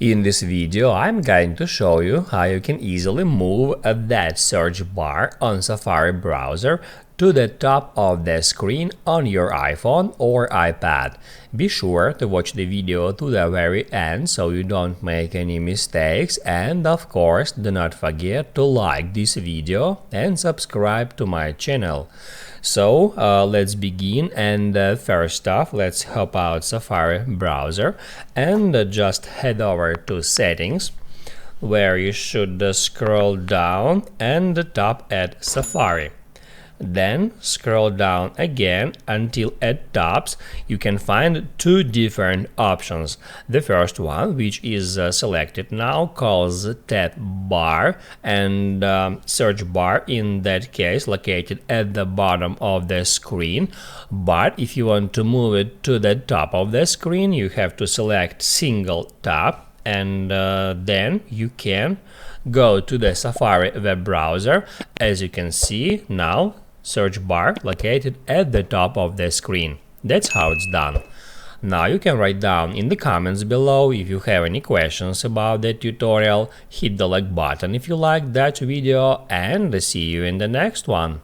In this video, I'm going to show you how you can easily move that search bar on Safari browser to the top of the screen on your iPhone or iPad. Be sure to watch the video to the very end so you don't make any mistakes, and of course do not forget to like this video and subscribe to my channel. So let's begin, and first off, let's hop out Safari browser and just head over to settings, where you should scroll down and tap at Safari. Then scroll down again until at tops you can find two different options. The first one, which is selected now, calls tab bar, and search bar in that case located at the bottom of the screen. But if you want to move it to the top of the screen, you have to select single tap, and then you can go to the Safari web browser. As you can see now, search bar located at the top of the screen. That's how it's done. Now you can write down in the comments below if you have any questions about the tutorial. Hit the like button if you liked that video, and see you in the next one.